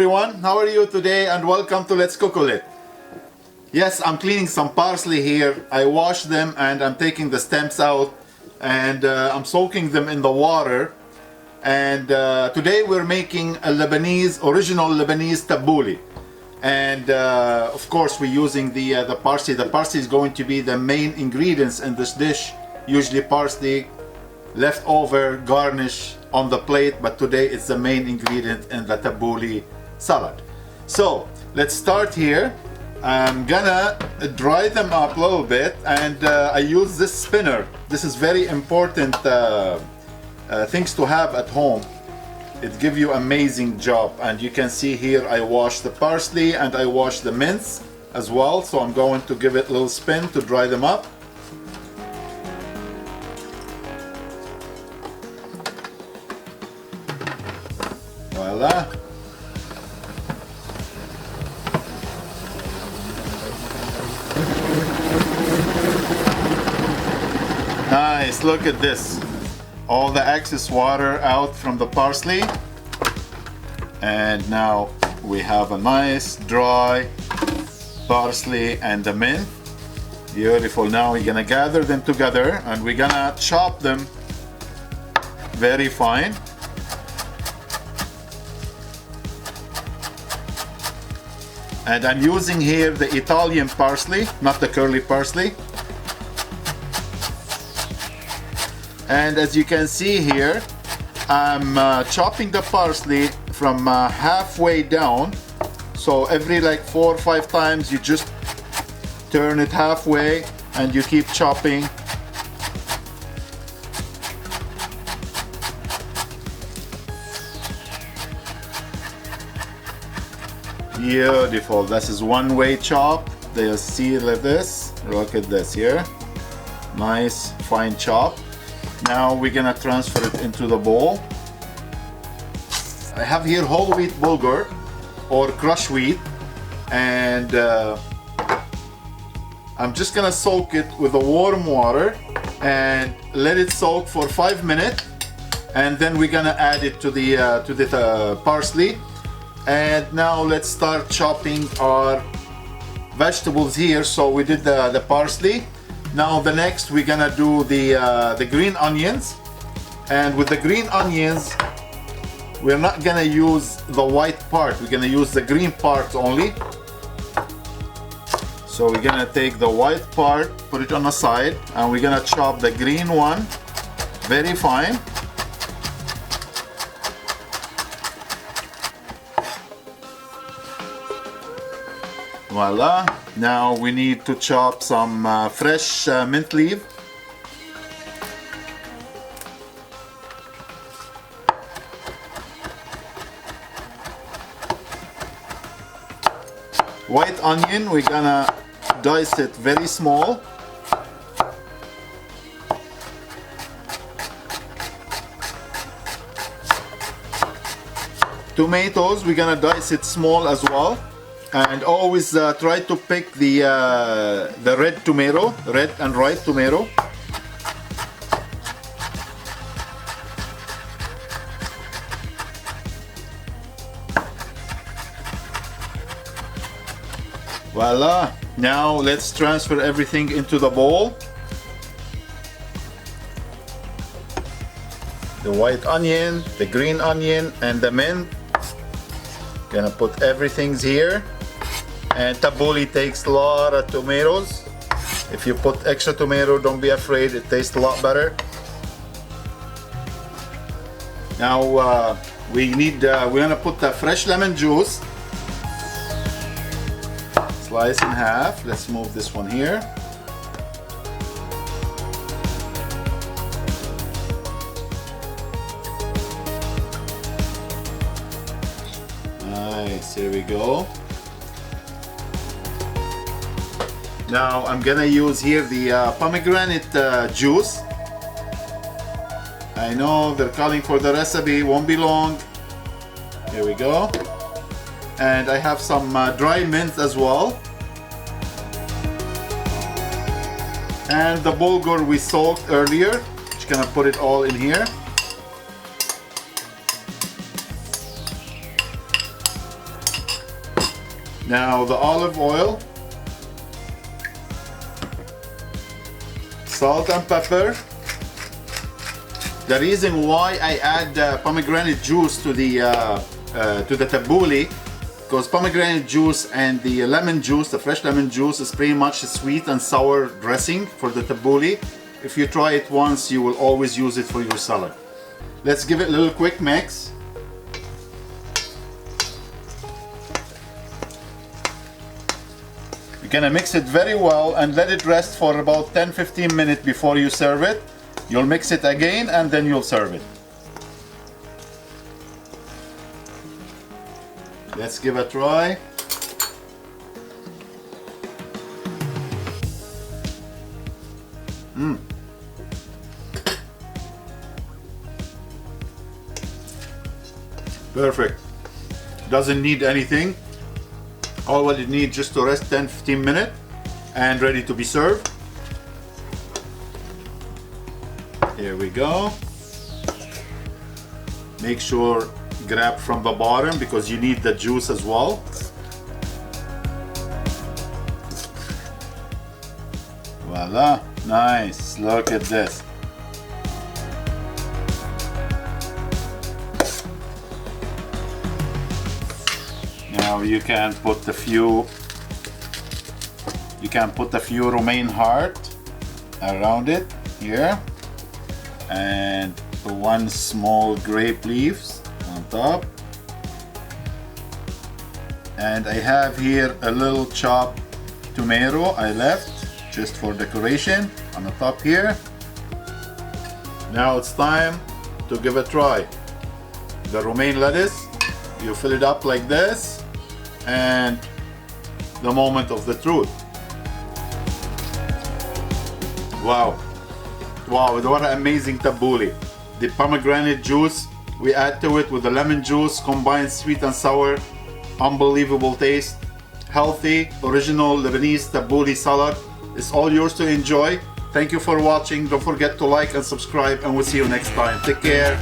everyone, how are you today and welcome to Let's Cook It. Yes, I'm cleaning some parsley here. I washed them and I'm taking the stems out and I'm soaking them in the water. And today we're making a original Lebanese Tabouli. And of course we're using the parsley. The parsley is going to be the main ingredients in this dish. Usually parsley, leftover, garnish on the plate, but today it's the main ingredient in the Tabbouleh salad. So let's start here. I'm gonna dry them up a little bit, and I use this spinner. This is very important things to have at home. It gives you amazing job, and you can see here I wash the parsley and I wash the mince as well, so I'm going to give it a little spin to dry them up. Voila. Nice, look at this. All the excess water out from the parsley. And now we have a nice dry parsley and the mint. Beautiful. Now we're gonna gather them together and we're gonna chop them very fine. And I'm using here the Italian parsley, not the curly parsley. And as you can see here, I'm chopping the parsley from halfway down. So every like 4 or 5 times you just turn it halfway and you keep chopping. Beautiful. This is one way chop. They'll see like this. Look at this here. Nice fine chop. Now we're gonna transfer it into the bowl. I have here whole wheat bulgur or crushed wheat, and I'm just gonna soak it with the warm water and let it soak for 5 minutes, and then we're gonna add it to the parsley. And now let's start chopping our vegetables here. So we did the parsley. Now the next we're gonna do the green onions. And with the green onions, we're not gonna use the white part. We're gonna use the green part only. So we're gonna take the white part, put it on the side, and we're gonna chop the green one very fine. Voila. Now we need to chop some fresh mint leaf. White onion, we're gonna dice it very small. Tomatoes, we're gonna dice it small as well. And always try to pick the red tomato, red and ripe tomato. Voila! Now let's transfer everything into the bowl. The white onion, the green onion, and the mint. Gonna put everything here. And Tabouli takes a lot of tomatoes. If you put extra tomato, don't be afraid, it tastes a lot better. Now we're gonna put the fresh lemon juice. Slice in half. Let's move this one here. Nice, here we go. Now I'm gonna use here the pomegranate juice. I know they're calling for the recipe, won't be long. Here we go. And I have some dry mint as well. And the bulgur we soaked earlier. Just gonna put it all in here. Now the olive oil, salt and pepper. The reason why I add pomegranate juice to the tabbouleh, because pomegranate juice and the lemon juice, the fresh lemon juice, is pretty much a sweet and sour dressing for the tabbouleh. If you try it once, you will always use it for your salad. Let's give it a little quick mix. You're gonna mix it very well and let it rest for about 10-15 minutes before you serve it. You'll mix it again and then you'll serve it. Let's give it a try. Perfect. Doesn't need anything. All what it needs just to rest 10-15 minutes and ready to be served. Here we go. Make sure grab from the bottom because you need the juice as well. Voila, nice. Look at this. Now you can put a few romaine heart around it here, and one small grape leaves on top. And I have here a little chopped tomato I left just for decoration on the top here. Now it's time to give it a try. The romaine lettuce, you fill it up like this, and the moment of the truth. Wow, wow, what an amazing tabbouleh. The pomegranate juice we add to it with the lemon juice, combined sweet and sour, unbelievable taste, healthy, original Lebanese Tabbouleh salad. It's all yours to enjoy. Thank you for watching. Don't forget to like and subscribe, and we'll see you next time. Take care.